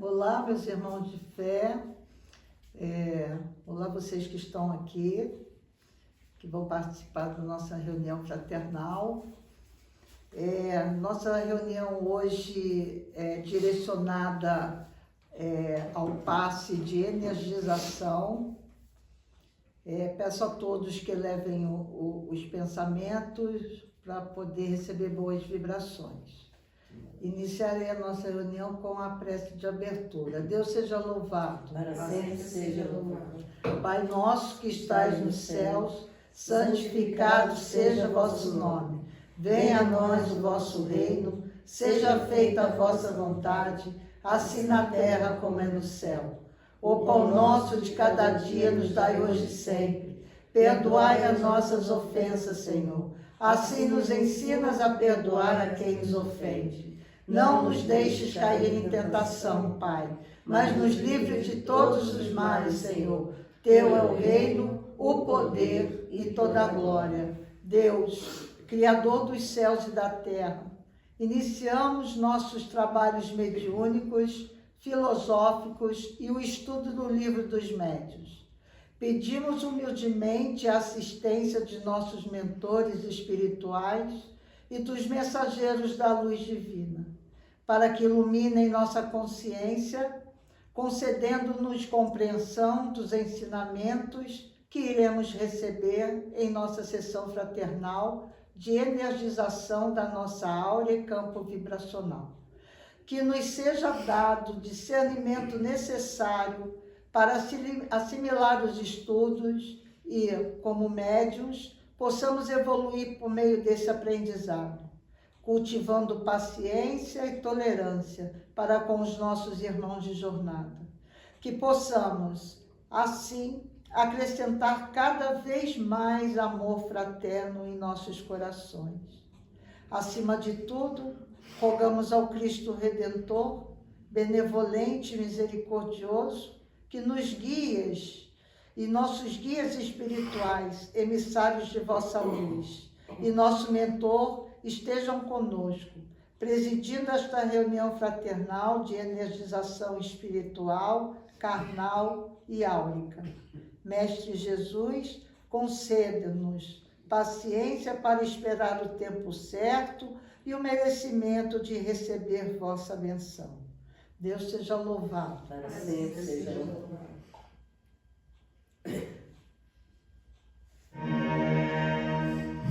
Olá, meus irmãos de fé. Olá, vocês que estão aqui, que vão participar da nossa reunião fraternal. Nossa reunião hoje é direcionada ao passe de energização. Peço a todos que levem os pensamentos para poder receber boas vibrações. Iniciarei a nossa reunião com a prece de abertura. Deus seja louvado. Para sempre seja louvado. Pai nosso que estais nos céus, santificado seja o vosso nome. Venha a nós o vosso reino, seja feita a vossa vontade, assim na terra como é no céu. O pão nosso de cada dia nos dai hoje e sempre. Perdoai as nossas ofensas, Senhor. Assim nos ensinas a perdoar a quem nos ofende. Não nos deixes cair em tentação, Pai, mas nos livre de todos os males, Senhor. Teu é o reino, o poder e toda a glória. Deus, Criador dos céus e da terra, iniciamos nossos trabalhos mediúnicos, filosóficos e o estudo do livro dos médiuns. Pedimos humildemente a assistência de nossos mentores espirituais e dos mensageiros da luz divina, para que iluminem nossa consciência, concedendo-nos compreensão dos ensinamentos que iremos receber em nossa sessão fraternal de energização da nossa áurea e campo vibracional. Que nos seja dado discernimento necessário para assimilar os estudos e, como médiuns, possamos evoluir por meio desse aprendizado, cultivando paciência e tolerância para com os nossos irmãos de jornada. Que possamos, assim, acrescentar cada vez mais amor fraterno em nossos corações. Acima de tudo, rogamos ao Cristo Redentor, benevolente e misericordioso, que nos guies e nossos guias espirituais, emissários de vossa luz, e nosso mentor estejam conosco, presidindo esta reunião fraternal de energização espiritual, carnal e áurica. Mestre Jesus, conceda-nos paciência para esperar o tempo certo e o merecimento de receber vossa benção. Deus seja louvado. Para sempre seja louvado.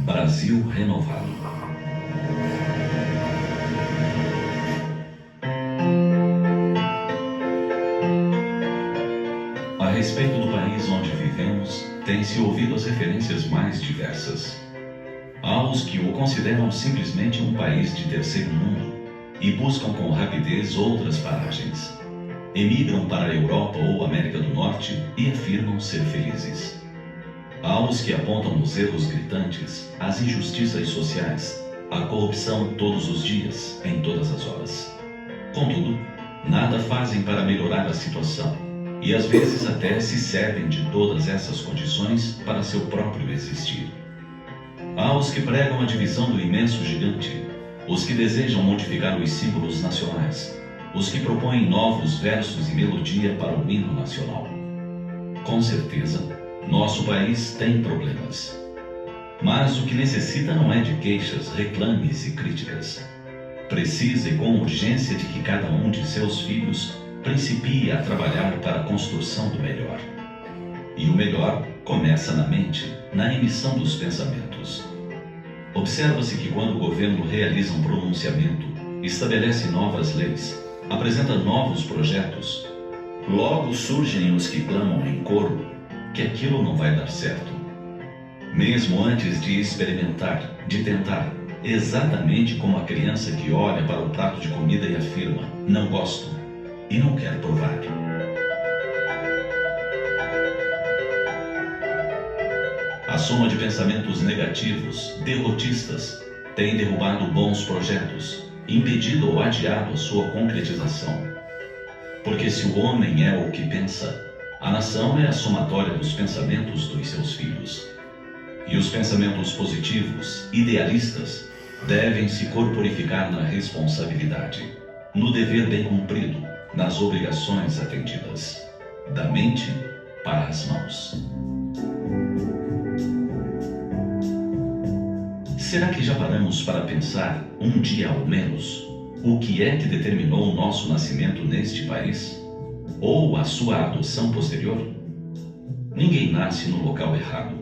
Brasil Renovado. A respeito do país onde vivemos, tem-se ouvido as referências mais diversas. Há os que o consideram simplesmente um país de terceiro mundo e buscam com rapidez outras paragens. Emigram para a Europa ou América do Norte e afirmam ser felizes. Há os que apontam os erros gritantes, as injustiças sociais, a corrupção todos os dias, em todas as horas. Contudo, nada fazem para melhorar a situação e às vezes até se servem de todas essas condições para seu próprio existir. Há os que pregam a divisão do imenso gigante, os que desejam modificar os símbolos nacionais, os que propõem novos versos e melodia para o hino nacional. Com certeza, nosso país tem problemas. Mas o que necessita não é de queixas, reclames e críticas. Precisa e com urgência de que cada um de seus filhos principie a trabalhar para a construção do melhor. E o melhor começa na mente, na emissão dos pensamentos. Observa-se que quando o governo realiza um pronunciamento, estabelece novas leis, apresenta novos projetos, logo surgem os que clamam em coro que aquilo não vai dar certo. Mesmo antes de experimentar, de tentar, exatamente como a criança que olha para o prato de comida e afirma, não gosto, e não quer provar. A soma de pensamentos negativos, derrotistas, tem derrubado bons projetos, impedido ou adiado a sua concretização. Porque se o homem é o que pensa, a nação é a somatória dos pensamentos dos seus filhos. E os pensamentos positivos, idealistas, devem se corporificar na responsabilidade, no dever bem cumprido, nas obrigações atendidas, da mente para as mãos. Será que já paramos para pensar, um dia ao menos, o que é que determinou o nosso nascimento neste país? Ou a sua adoção posterior? Ninguém nasce no local errado.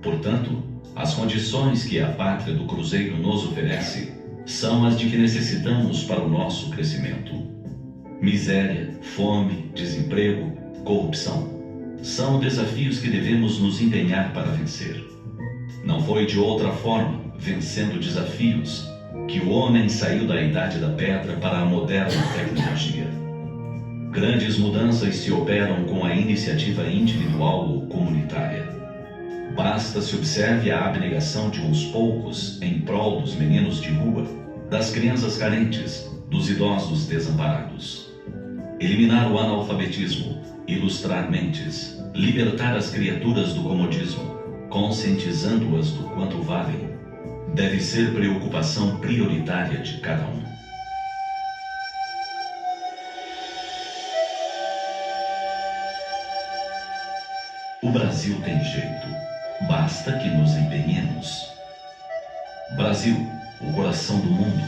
Portanto, as condições que a pátria do Cruzeiro nos oferece são as de que necessitamos para o nosso crescimento. Miséria, fome, desemprego, corrupção são desafios que devemos nos empenhar para vencer. Não foi de outra forma, vencendo desafios, que o homem saiu da idade da pedra para a moderna tecnologia. Grandes mudanças se operam com a iniciativa individual ou comunitária. Basta se observe a abnegação de uns poucos em prol dos meninos de rua, das crianças carentes, dos idosos desamparados. Eliminar o analfabetismo, ilustrar mentes, libertar as criaturas do comodismo, conscientizando-as do quanto valem, deve ser preocupação prioritária de cada um. O Brasil tem jeito, basta que nos empenhemos. Brasil, o coração do mundo,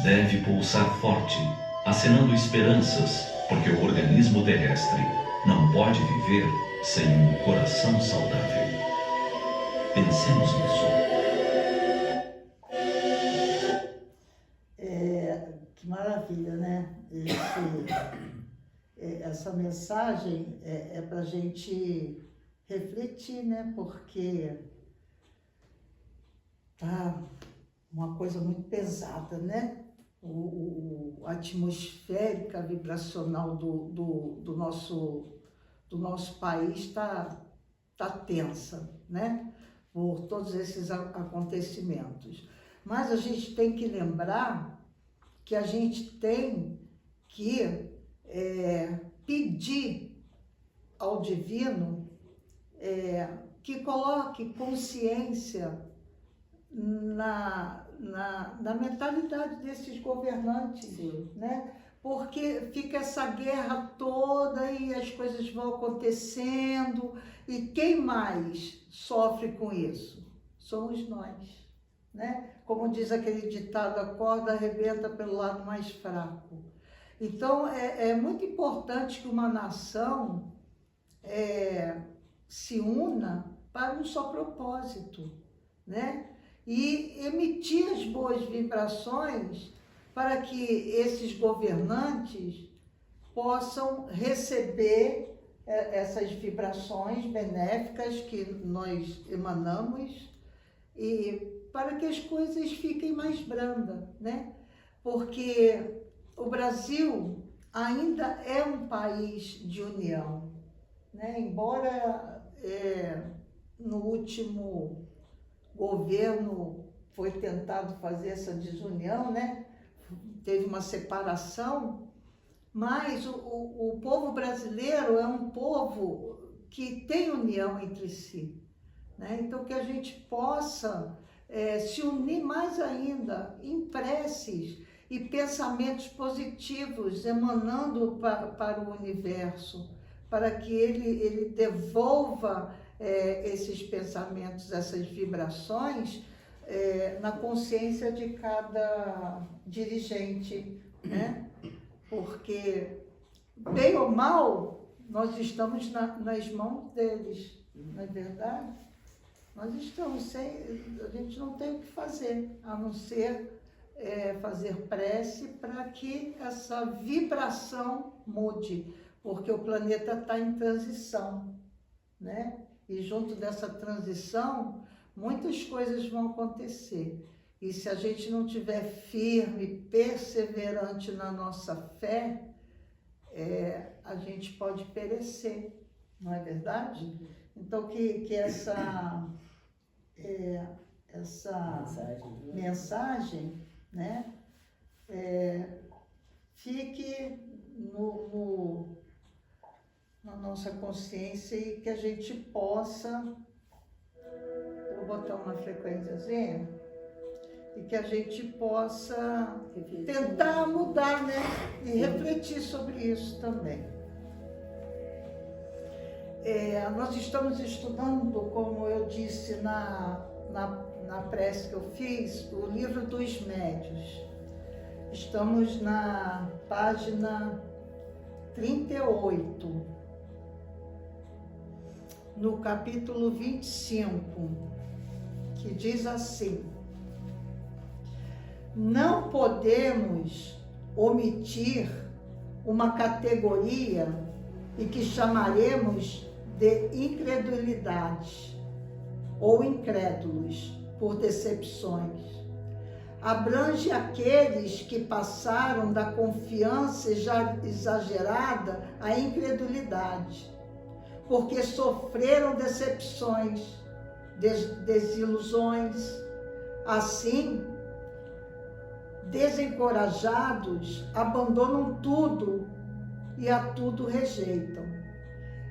deve pulsar forte, acenando esperanças, porque o organismo terrestre não pode viver sem um coração saudável. Pensemos nisso. Que maravilha, né? Essa mensagem é para a gente refletir, né? Porque tá uma coisa muito pesada, né? A atmosférica vibracional do nosso país está tensa, né? Por todos esses acontecimentos. Mas a gente tem que lembrar que a gente tem que pedir ao Divino que coloque consciência na mentalidade desses governantes, né? Porque fica essa guerra toda e as coisas vão acontecendo, e quem mais sofre com isso? Somos nós, né? Como diz aquele ditado, a corda arrebenta pelo lado mais fraco. Então, é muito importante que uma nação se una para um só propósito, né? E emitir as boas vibrações para que esses governantes possam receber essas vibrações benéficas que nós emanamos, e para que as coisas fiquem mais brandas, né? Porque o Brasil ainda é um país de união, né? Embora no último governo foi tentado fazer essa desunião, né? Teve uma separação, mas o povo brasileiro é um povo que tem união entre si, né? Então, que a gente possa se unir mais ainda em preces e pensamentos positivos emanando para o universo, para que ele devolva esses pensamentos, essas vibrações na consciência de cada dirigente, né? Porque, bem ou mal, nós estamos nas mãos deles, não é verdade? Nós estamos a gente não tem o que fazer, a não ser fazer prece para que essa vibração mude, porque o planeta está em transição, né? E junto dessa transição, muitas coisas vão acontecer. E se a gente não tiver firme, perseverante na nossa fé, a gente pode perecer, não é verdade? Então, que essa mensagem, né, fique na nossa consciência, e que a gente possa, vou botar uma frequênciazinha, e que a gente possa tentar mudar, né? E refletir sobre isso também. Nós estamos estudando, como eu disse na prece que eu fiz, o livro dos médiuns. Estamos na página 38, no capítulo 25, que diz assim: não podemos omitir uma categoria e que chamaremos de incredulidade ou incrédulos por decepções. Abrange aqueles que passaram da confiança exagerada à incredulidade, porque sofreram decepções, desilusões. Assim, desencorajados, abandonam tudo e a tudo rejeitam.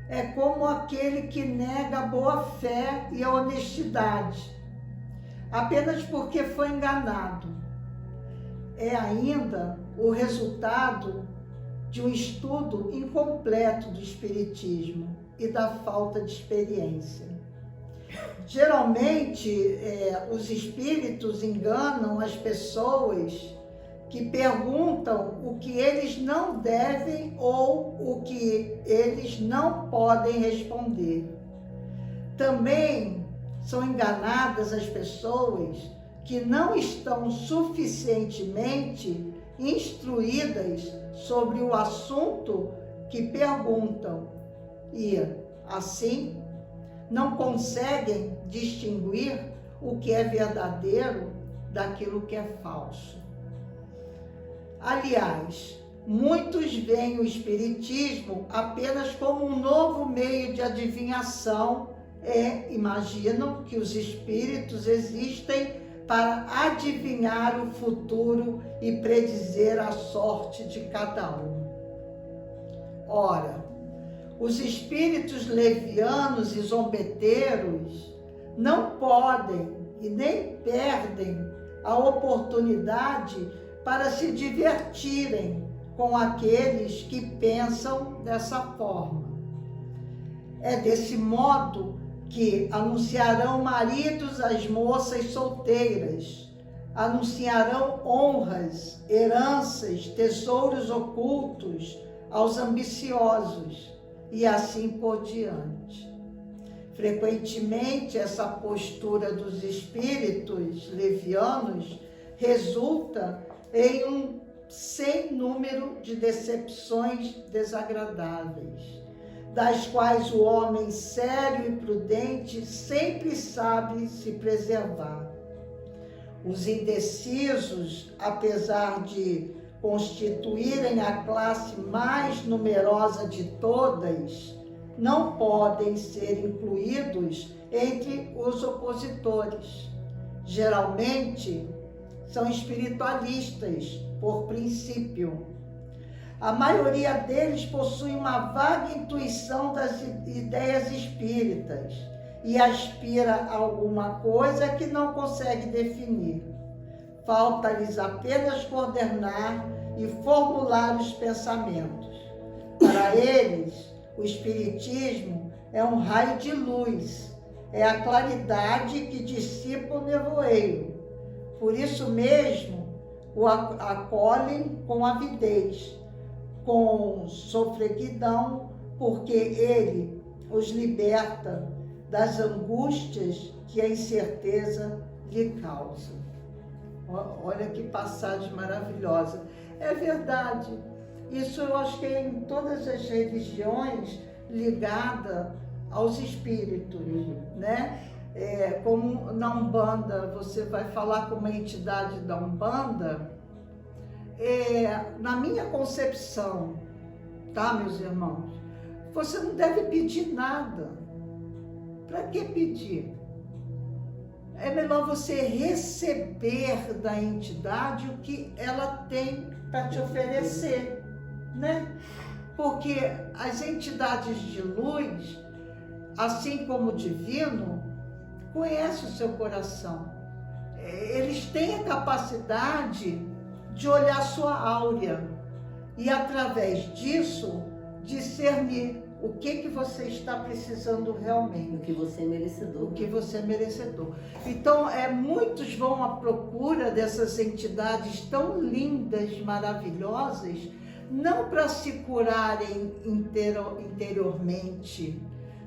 É como aquele que nega a boa fé e a honestidade, apenas porque foi enganado. É ainda o resultado de um estudo incompleto do Espiritismo e da falta de experiência. Geralmente, os espíritos enganam as pessoas que perguntam o que eles não devem ou o que eles não podem responder. Também são enganadas as pessoas que não estão suficientemente instruídas sobre o assunto que perguntam e, assim, não conseguem distinguir o que é verdadeiro daquilo que é falso. Aliás, muitos veem o Espiritismo apenas como um novo meio de adivinhação e imaginam que os espíritos existem para adivinhar o futuro e predizer a sorte de cada um. Ora, os espíritos levianos e zombeteiros não podem e nem perdem a oportunidade para se divertirem com aqueles que pensam dessa forma. É desse modo que anunciarão maridos às moças solteiras, anunciarão honras, heranças, tesouros ocultos aos ambiciosos e assim por diante. Frequentemente, essa postura dos espíritos levianos resulta em um sem número de decepções desagradáveis, das quais o homem sério e prudente sempre sabe se preservar. Os indecisos, apesar de constituírem a classe mais numerosa de todas, não podem ser incluídos entre os opositores. Geralmente, são espiritualistas, por princípio. A maioria deles possui uma vaga intuição das ideias espíritas e aspira a alguma coisa que não consegue definir. Falta-lhes apenas coordenar e formular os pensamentos. Para eles, o Espiritismo é um raio de luz, é a claridade que dissipa o nevoeiro. Por isso mesmo, o acolhem com avidez, com sofreguidão, porque ele os liberta das angústias que a incerteza lhe causa. Olha que passagem maravilhosa. É verdade. Isso eu acho que é em todas as religiões ligada aos espíritos, né? Como na Umbanda, você vai falar com uma entidade da Umbanda, na minha concepção, tá, meus irmãos? Você não deve pedir nada. Para que pedir? É melhor você receber da entidade o que ela tem para te oferecer, né? Porque as entidades de luz, assim como o divino, conhece o seu coração. eles têm a capacidade de olhar sua áurea e, através disso, discernir o que você está precisando realmente. O que você é merecedor. O que você é merecedor. Então, muitos vão à procura dessas entidades tão lindas, maravilhosas, não para se curarem interiormente,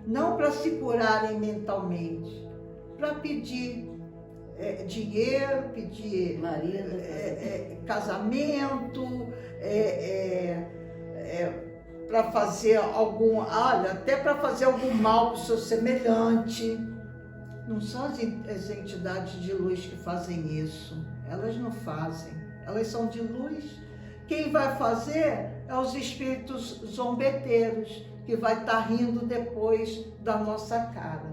não para se curarem mentalmente, para pedir dinheiro, pedir marido, casamento, para fazer até para fazer algum mal para o seu semelhante. Não são as entidades de luz que fazem isso. Elas não fazem. Elas são de luz. Quem vai fazer é os espíritos zombeteiros, que vai estar rindo depois da nossa cara,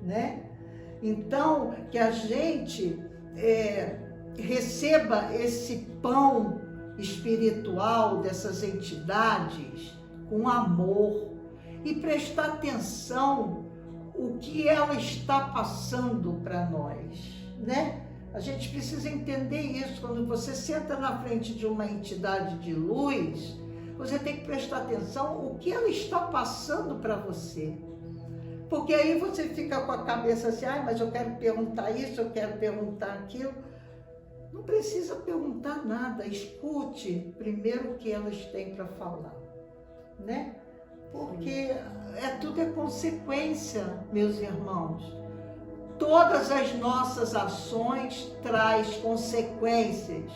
né? Então, que a gente receba esse pão espiritual dessas entidades com amor e prestar atenção o que ela está passando para nós, né? A gente precisa entender isso. Quando você senta na frente de uma entidade de luz, você tem que prestar atenção o que ela está passando para você. Porque aí você fica com a cabeça assim, mas eu quero perguntar isso, eu quero perguntar aquilo. Não precisa perguntar nada, escute primeiro o que elas têm para falar, né? Porque tudo é consequência, meus irmãos. Todas as nossas ações trazem consequências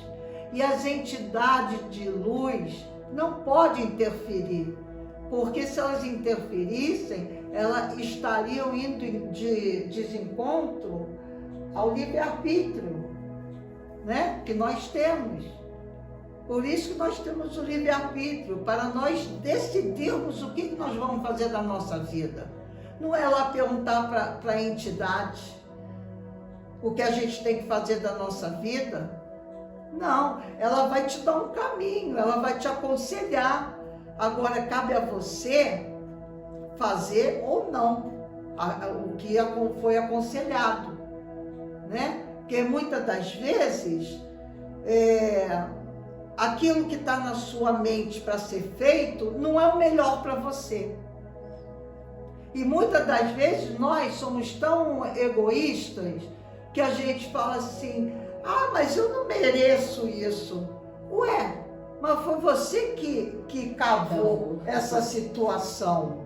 e as entidades de luz não podem interferir, porque se elas interferissem, elas estariam indo de desencontro ao livre-arbítrio, né? Que nós temos. Por isso que nós temos o livre-arbítrio, para nós decidirmos o que nós vamos fazer da nossa vida. Não é lá perguntar para a entidade o que a gente tem que fazer da nossa vida. Não, ela vai te dar um caminho, ela vai te aconselhar. Agora, cabe a você fazer ou não o que foi aconselhado, né? Porque muitas das vezes, aquilo que está na sua mente para ser feito não é o melhor para você. E muitas das vezes nós somos tão egoístas que a gente fala assim, mas eu não mereço isso. Ué, mas foi você que cavou essa situação.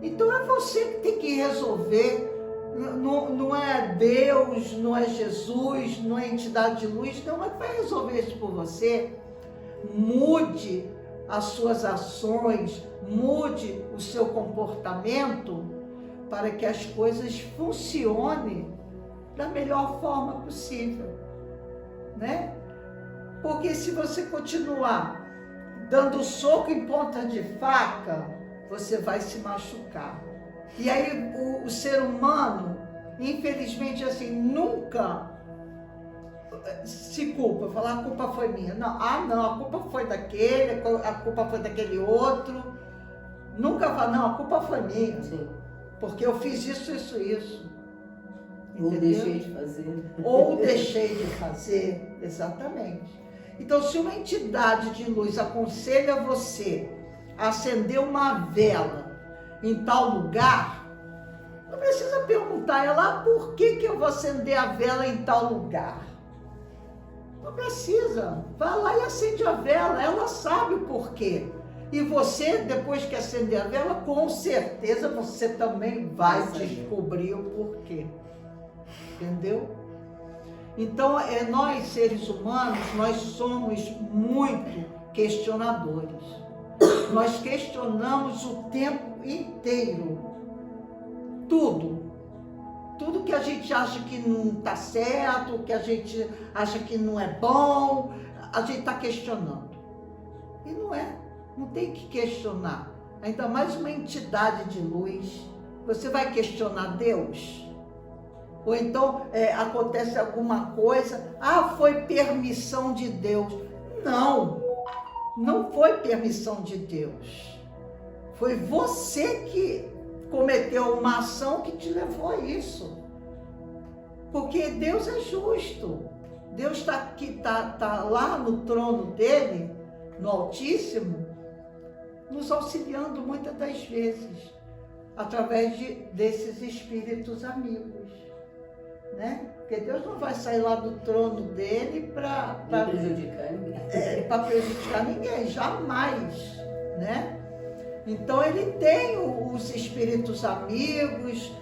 Então é você que tem que resolver. Não é Deus, não é Jesus, não é entidade de luz, não é que vai resolver isso por você. Mude as suas ações, mude o seu comportamento para que as coisas funcionem da melhor forma possível, né? Porque se você continuar dando soco em ponta de faca, você vai se machucar. E aí o ser humano, infelizmente, assim, nunca se culpa, falar a culpa foi minha. Não, a culpa foi daquele, a culpa foi daquele outro. Nunca fala, não, a culpa foi minha. Sim. Porque eu fiz isso. Ou Entendeu? deixei de fazer. Ou deixei de fazer, exatamente. Então, se uma entidade de luz aconselha você a acender uma vela em tal lugar, não precisa perguntar a ela por que eu vou acender a vela em tal lugar. Não precisa. Vai lá e acende a vela, ela sabe o porquê. E você, depois que acender a vela, com certeza você também vai descobrir o porquê. Entendeu? Então, nós seres humanos, nós somos muito questionadores. Nós questionamos o tempo inteiro. Tudo que a gente acha que não está certo, que a gente acha que não é bom, a gente está questionando. E não é, não tem que questionar. Ainda mais uma entidade de luz. Você vai questionar Deus? Ou então acontece alguma coisa, foi permissão de Deus. Não foi permissão de Deus. Foi você que cometeu uma ação que te levou a isso. Porque Deus é justo. Deus está aqui, tá lá no trono dele, no Altíssimo, nos auxiliando muitas das vezes, através desses espíritos amigos, né? Porque Deus não vai sair lá do trono dele para prejudicar ninguém. Para prejudicar ninguém, jamais, né? Então ele tem os espíritos amigos,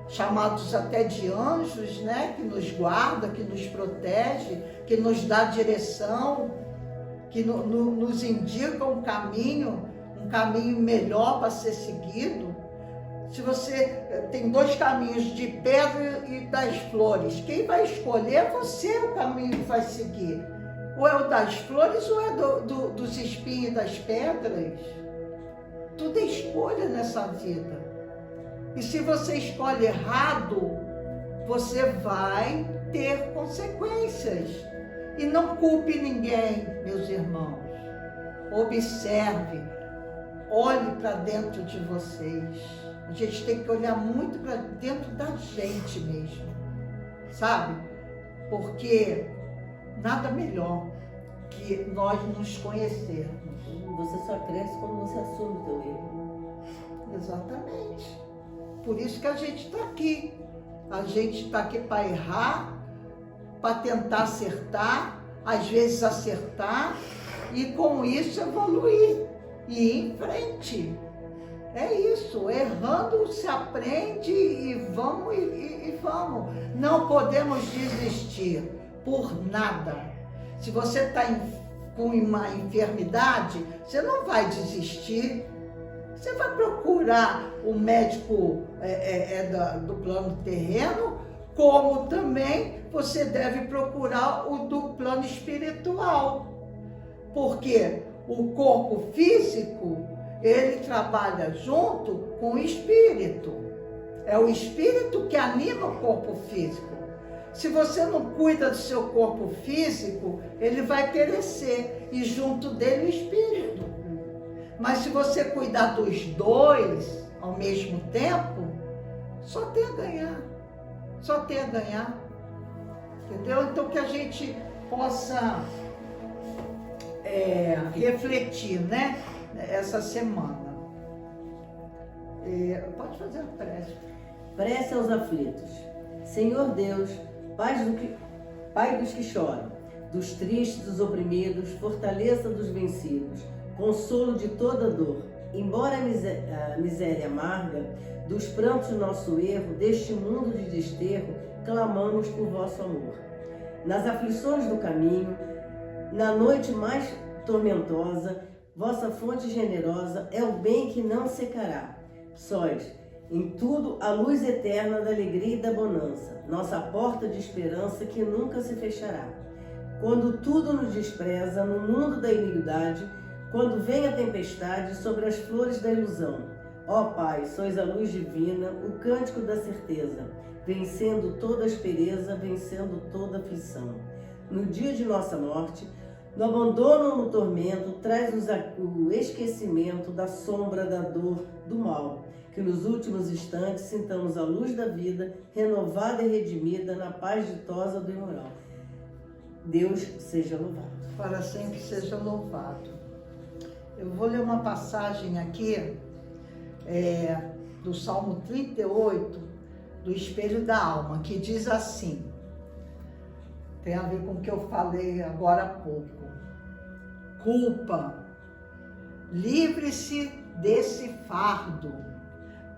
chamados até de anjos, né? Que nos guarda, que nos protege, que nos dá direção, que nos indica um caminho melhor para ser seguido. Se você tem dois caminhos, de pedra e das flores, quem vai escolher é você o caminho que vai seguir. Ou é o das flores ou é dos espinhos e das pedras. Tudo é escolha nessa vida. E se você escolhe errado, você vai ter consequências. E não culpe ninguém, meus irmãos. Observe, olhe para dentro de vocês. A gente tem que olhar muito para dentro da gente mesmo, sabe? Porque nada melhor que nós nos conhecermos. Você só cresce quando você assume o teu erro. Exatamente. Por isso que a gente está aqui. A gente está aqui para errar, para tentar acertar, às vezes acertar, e com isso evoluir e ir em frente. É isso, errando se aprende e vamos e vamos. Não podemos desistir por nada. Se você está com uma enfermidade, você não vai desistir. Você vai procurar o médico do plano terreno, como também você deve procurar o do plano espiritual. Porque o corpo físico, ele trabalha junto com o espírito. É o espírito que anima o corpo físico. Se você não cuida do seu corpo físico, ele vai perecer, e junto dele o espírito. Mas se você cuidar dos dois ao mesmo tempo, só tem a ganhar. Só tem a ganhar. Entendeu? Então que a gente possa refletir, né? Essa semana. Pode fazer a prece. Prece aos aflitos. Senhor Deus, Pai dos que choram, dos tristes, dos oprimidos, fortaleza dos vencidos, consolo de toda dor. Embora a miséria amarga, dos prantos nosso erro, deste mundo de desterro, clamamos por vosso amor. Nas aflições do caminho, na noite mais tormentosa, vossa fonte generosa é o bem que não secará. Sois, em tudo, a luz eterna da alegria e da bonança, nossa porta de esperança que nunca se fechará. Quando tudo nos despreza, no mundo da iniquidade, quando vem a tempestade sobre as flores da ilusão, ó Pai, sois a luz divina, o cântico da certeza, vencendo toda aspereza, vencendo toda aflição. No dia de nossa morte, no abandono ou no tormento, traz-nos o esquecimento da sombra, da dor, do mal, que nos últimos instantes sintamos a luz da vida, renovada e redimida na paz ditosa do imoral. Deus seja louvado. Para sempre seja louvado. Eu vou ler uma passagem aqui, do Salmo 38, do Espelho da Alma, que diz assim, tem a ver com o que eu falei agora há pouco. Culpa, livre-se desse fardo,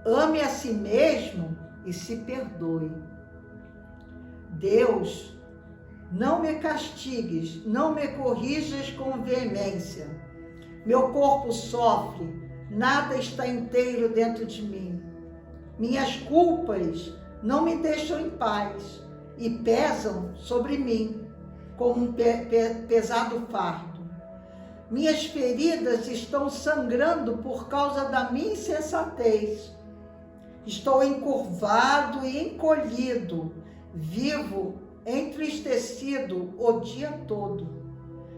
ame a si mesmo e se perdoe. Deus, não me castigues, não me corrijas com veemência. Meu corpo sofre, nada está inteiro dentro de mim. Minhas culpas não me deixam em paz e pesam sobre mim como um pesado fardo. Minhas feridas estão sangrando por causa da minha insensatez. Estou encurvado e encolhido, vivo entristecido o dia todo.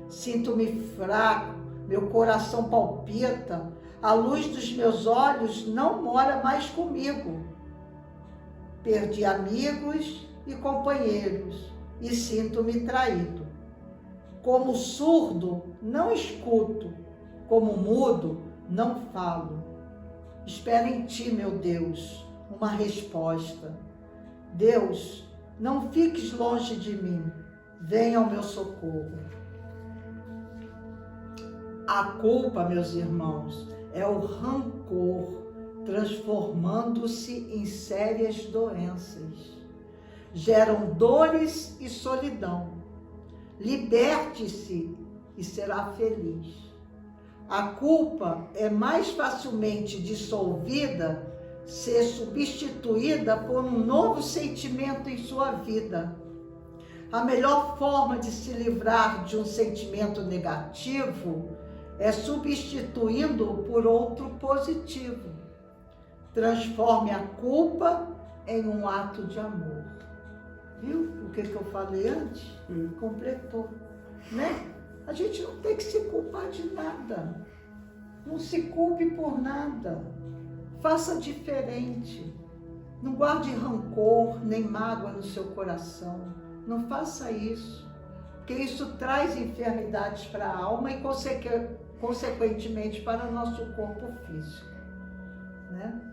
Sinto-me fraco, meu coração palpita, a luz dos meus olhos não mora mais comigo. Perdi amigos e companheiros e sinto-me traído. Como surdo, não escuto, como mudo, não falo. Espero em ti, meu Deus, uma resposta. Deus, não fiques longe de mim, venha ao meu socorro. A culpa, meus irmãos, é o rancor transformando-se em sérias doenças. Geram dores e solidão. Liberte-se e será feliz. A culpa é mais facilmente dissolvida se substituída por um novo sentimento em sua vida. A melhor forma de se livrar de um sentimento negativo é substituindo-o por outro positivo. Transforme a culpa em um ato de amor. Viu o que eu falei antes? Completou, né? A gente não tem que se culpar de nada. Não se culpe por nada. Faça diferente. Não guarde rancor nem mágoa no seu coração. Não faça isso, porque isso traz enfermidades para a alma e, consequentemente, para o nosso corpo físico, né?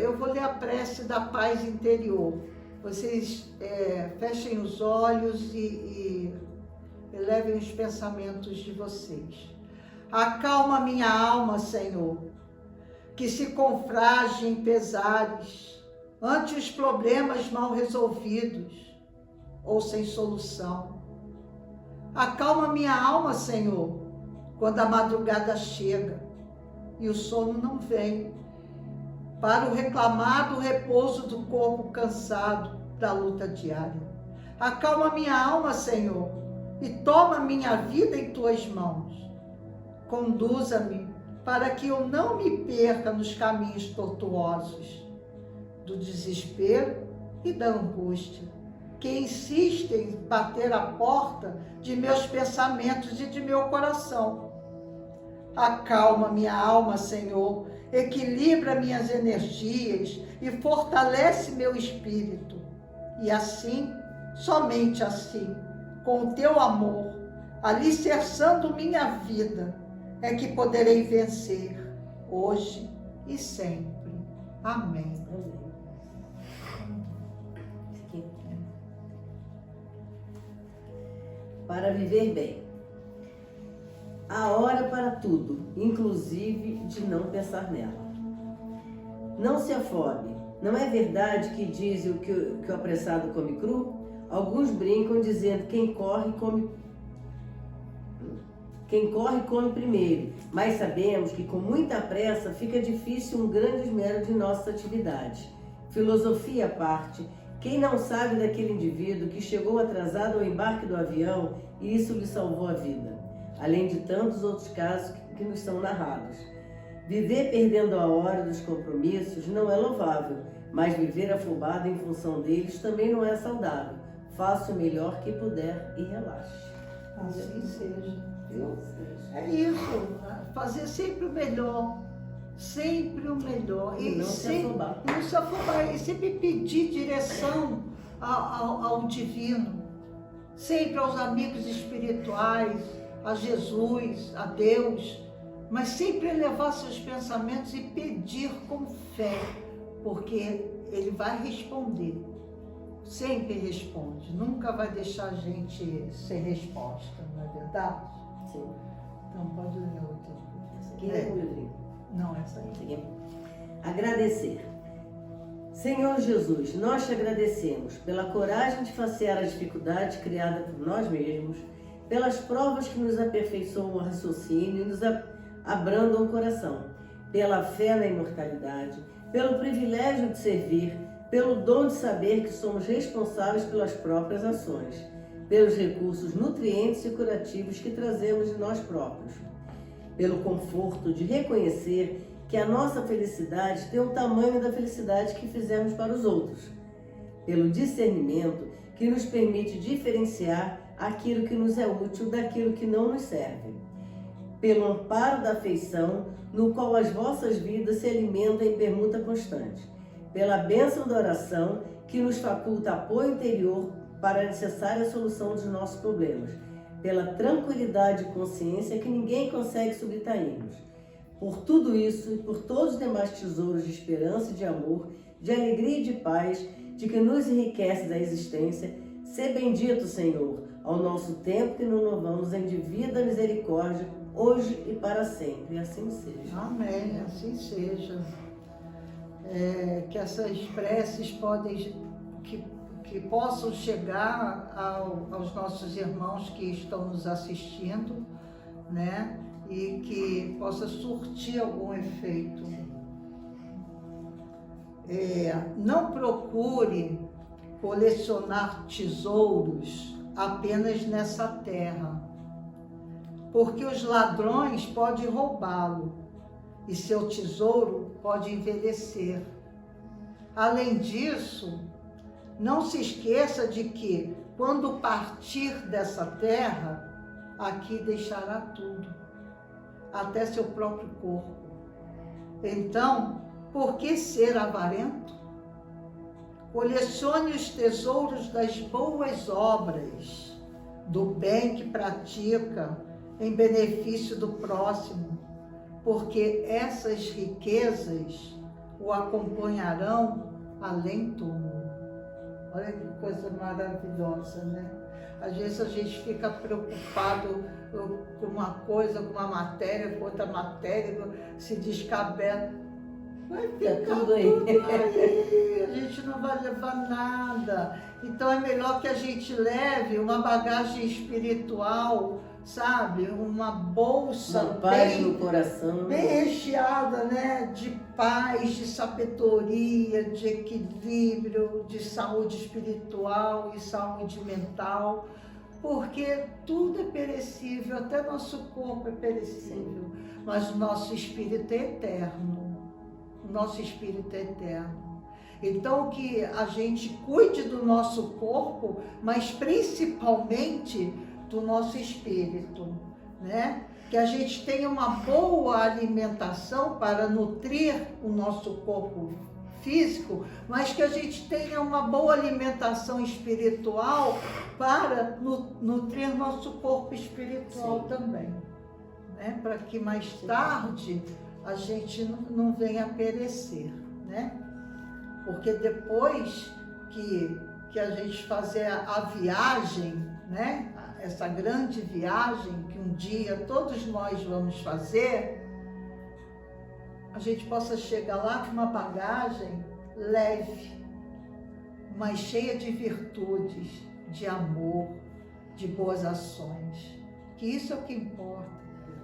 Eu vou ler a prece da paz interior. Vocês fechem os olhos e elevem os pensamentos de vocês. Acalma minha alma, Senhor, que se confrage em pesares ante os problemas mal resolvidos ou sem solução. Acalma minha alma, Senhor, quando a madrugada chega e o sono não vem, para o reclamado repouso do corpo cansado da luta diária. Acalma minha alma, Senhor, e toma minha vida em tuas mãos. Conduza-me para que eu não me perca nos caminhos tortuosos do desespero e da angústia, que insistem em bater a porta de meus pensamentos e de meu coração. Acalma minha alma, Senhor, equilibra minhas energias e fortalece meu espírito. E assim, somente assim, com o teu amor, alicerçando minha vida, é que poderei vencer, hoje e sempre. Amém. Para viver bem. Há hora para tudo, inclusive de não pensar nela. Não se afobe. Não é verdade que dizem que o apressado come cru? Alguns brincam dizendo quem corre come primeiro, mas sabemos que com muita pressa fica difícil um grande esmero de nossas atividades. Filosofia à parte, quem não sabe daquele indivíduo que chegou atrasado ao embarque do avião e isso lhe salvou a vida, além de tantos outros casos que nos são narrados. Viver perdendo a hora dos compromissos não é louvável, mas viver afobado em função deles também não é saudável. Faça o melhor que puder e relaxe. Assim seja, viu? É isso, fazer sempre o melhor. Sempre o melhor. E não se afobar. Não se afobar. E sempre pedir direção ao divino. Sempre aos amigos espirituais, a Jesus, a Deus. Mas sempre elevar seus pensamentos e pedir com fé. Porque Ele vai responder. Sempre responde. Nunca vai deixar a gente sem resposta, não é verdade? Sim. Então pode ler outra. Essa aqui é o livrinho. Não, essa aí. Agradecer. Senhor Jesus, nós te agradecemos pela coragem de facear a dificuldade criada por nós mesmos, pelas provas que nos aperfeiçoam o raciocínio e nos abrandam o coração, pela fé na imortalidade, pelo privilégio de servir, pelo dom de saber que somos responsáveis pelas próprias ações, pelos recursos nutrientes e curativos que trazemos de nós próprios, pelo conforto de reconhecer que a nossa felicidade tem o tamanho da felicidade que fizemos para os outros, pelo discernimento que nos permite diferenciar aquilo que nos é útil daquilo que não nos serve, pelo amparo da afeição no qual as vossas vidas se alimentam em permuta constante, pela bênção da oração que nos faculta apoio interior para a necessária solução dos nossos problemas, pela tranquilidade e consciência que ninguém consegue subtrair-nos. Por tudo isso e por todos os demais tesouros de esperança e de amor, de alegria e de paz, de que nos enriquece da existência, sê bendito, Senhor, ao nosso tempo que nos louvamos em devida misericórdia, hoje e para sempre. E assim seja. Amém, assim seja. Que essas preces que possam chegar aos nossos irmãos que estão nos assistindo, né? E que possa surtir algum efeito. Não procure colecionar tesouros apenas nessa terra, porque os ladrões podem roubá-lo e seu tesouro pode envelhecer. Além disso, não se esqueça de que, quando partir dessa terra, aqui deixará tudo, até seu próprio corpo. Então, por que ser avarento? Colecione os tesouros das boas obras, do bem que pratica em benefício do próximo, porque essas riquezas o acompanharão além do túmulo. Olha que coisa maravilhosa, né? Às vezes a gente fica preocupado com uma coisa, com uma matéria, com outra matéria, se descabela. Vai ficar tudo aí. A gente não vai levar nada. Então é melhor que a gente leve uma bagagem espiritual, sabe? Uma bolsa uma paz no coração, bem recheada, né? De paz, de sabedoria, de equilíbrio, de saúde espiritual e saúde mental, porque tudo é perecível, até nosso corpo é perecível, mas o nosso espírito é eterno. O nosso espírito é eterno. Então que a gente cuide do nosso corpo, mas principalmente do nosso espírito, né? Que a gente tenha uma boa alimentação para nutrir o nosso corpo físico, mas que a gente tenha uma boa alimentação espiritual para nutrir nosso corpo espiritual também, né? Para que mais tarde a gente não venha a perecer, né? Porque depois que a gente fazer a viagem, né? Essa grande viagem que um dia todos nós vamos fazer, a gente possa chegar lá com uma bagagem leve, mas cheia de virtudes, de amor, de boas ações. Que isso é o que importa,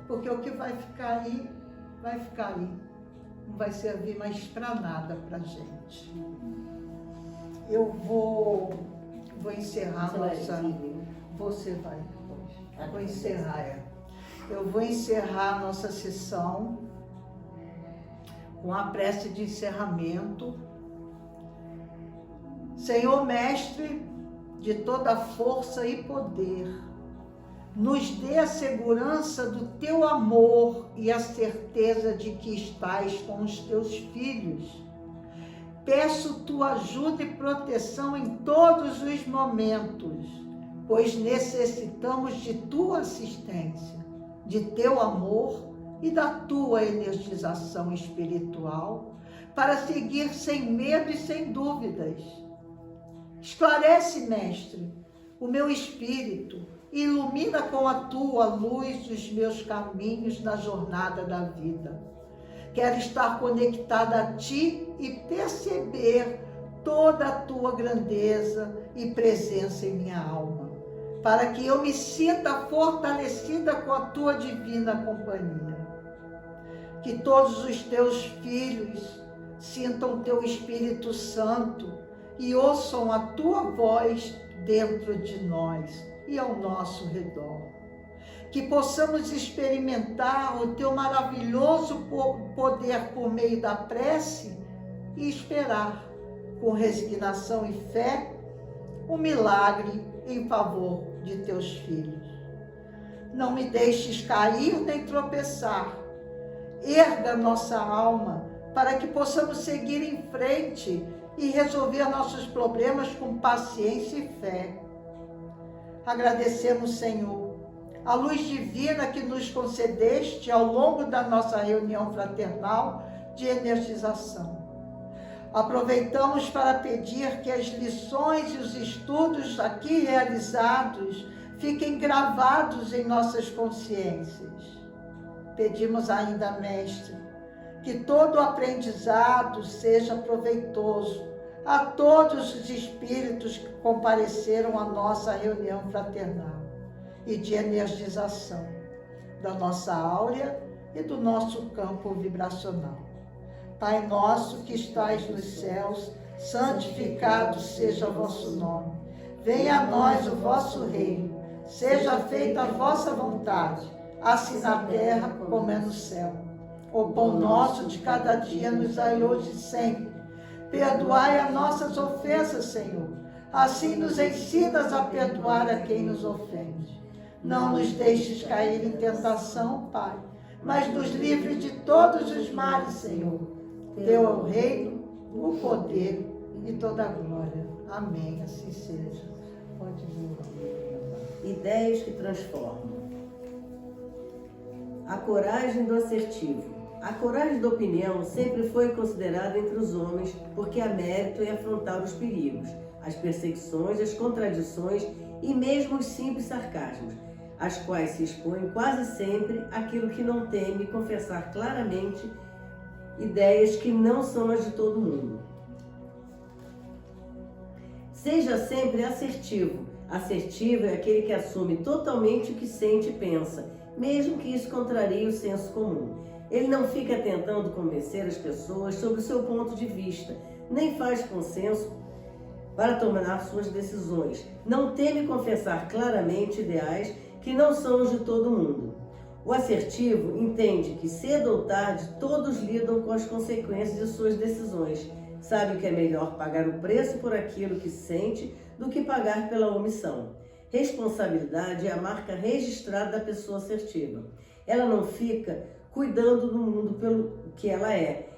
porque o que vai ficar aí, vai ficar aí. Não vai servir mais para nada para a gente. Eu vou encerrar Você vai depois. Vou encerrar, Eu vou encerrar a nossa sessão com a prece de encerramento. Senhor Mestre de toda força e poder, nos dê a segurança do teu amor e a certeza de que estás com os teus filhos. Peço tua ajuda e proteção em todos os momentos, pois necessitamos de tua assistência, de teu amor e da tua energização espiritual para seguir sem medo e sem dúvidas. Esclarece, Mestre, o meu espírito, ilumina com a tua luz os meus caminhos na jornada da vida. Quero estar conectada a ti e perceber toda a tua grandeza e presença em minha alma, para que eu me sinta fortalecida com a tua divina companhia. Que todos os teus filhos sintam o teu Espírito Santo e ouçam a tua voz dentro de nós e ao nosso redor. Que possamos experimentar o teu maravilhoso poder por meio da prece e esperar, com resignação e fé, um milagre em favor de teus filhos. Não me deixes cair nem tropeçar. Erga nossa alma para que possamos seguir em frente e resolver nossos problemas com paciência e fé. Agradecemos, Senhor, a luz divina que nos concedeste ao longo da nossa reunião fraternal de energização. Aproveitamos para pedir que as lições e os estudos aqui realizados fiquem gravados em nossas consciências. Pedimos ainda, Mestre, que todo o aprendizado seja proveitoso a todos os espíritos que compareceram à nossa reunião fraternal e de energização da nossa áurea e do nosso campo vibracional. Pai nosso que estais nos céus, santificado seja o vosso nome. Venha a nós o vosso reino. Seja feita a vossa vontade, assim na terra como é no céu. O pão nosso de cada dia nos dai hoje e sempre. Perdoai as nossas ofensas, Senhor. Assim nos ensinas a perdoar a quem nos ofende. Não nos deixes cair em tentação, Pai, mas nos livre de todos os males, Senhor. Teu é o reino, o poder e toda a glória. Amém. Assim seja. Pode vir. Ideias que transformam. A coragem do assertivo. A coragem da opinião sempre foi considerada entre os homens porque há mérito em afrontar os perigos, as perseguições, as contradições e mesmo os simples sarcasmos, às quais se expõe quase sempre aquilo que não teme confessar claramente ideias que não são as de todo mundo. Seja sempre assertivo. Assertivo é aquele que assume totalmente o que sente e pensa, mesmo que isso contrarie o senso comum. Ele não fica tentando convencer as pessoas sobre o seu ponto de vista, nem faz consenso para tomar suas decisões. Não teme confessar claramente ideais que não são os de todo mundo. O assertivo entende que cedo ou tarde todos lidam com as consequências de suas decisões. Sabe que é melhor pagar o preço por aquilo que sente do que pagar pela omissão. Responsabilidade é a marca registrada da pessoa assertiva. Ela não fica cuidando do mundo pelo que ela é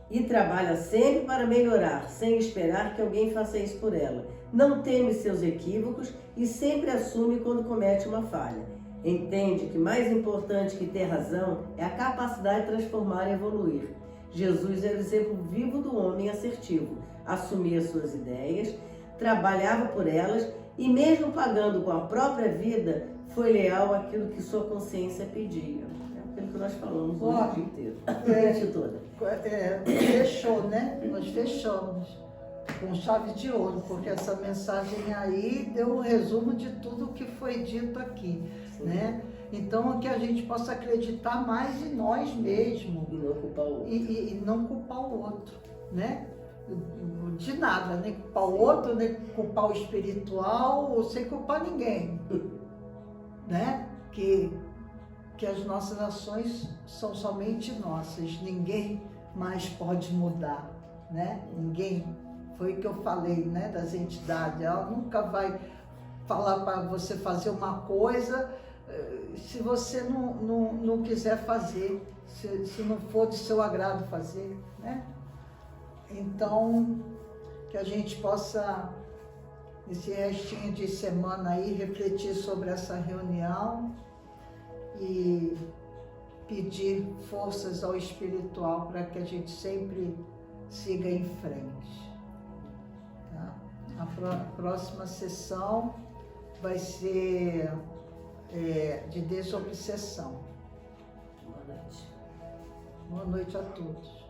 e trabalha sempre para melhorar, sem esperar que alguém faça isso por ela. Não teme seus equívocos e sempre assume quando comete uma falha. Entende que mais importante que ter razão é a capacidade de transformar e evoluir. Jesus era o exemplo vivo do homem assertivo. Assumia suas ideias, trabalhava por elas e mesmo pagando com a própria vida, foi leal àquilo que sua consciência pedia. É aquilo que nós falamos o dia inteiro, a noite toda. Fechou, né? Nós fechamos com chave de ouro, porque essa mensagem aí deu um resumo de tudo o que foi dito aqui, né? Então, que a gente possa acreditar mais em nós mesmos. E não culpar o outro. E não culpar o outro, né? De nada, nem culpar o outro, nem culpar o espiritual, ou sem culpar ninguém, né? Que as nossas ações são somente nossas, ninguém mais pode mudar, né? Ninguém, foi o que eu falei, né? Das entidades, ela nunca vai falar para você fazer uma coisa se você não quiser fazer, se não for de seu agrado fazer, né? Então, que a gente possa, nesse restinho de semana aí, refletir sobre essa reunião e pedir forças ao espiritual para que a gente sempre siga em frente. Tá? A próxima sessão vai ser de desobsessão. Boa noite. Boa noite a todos.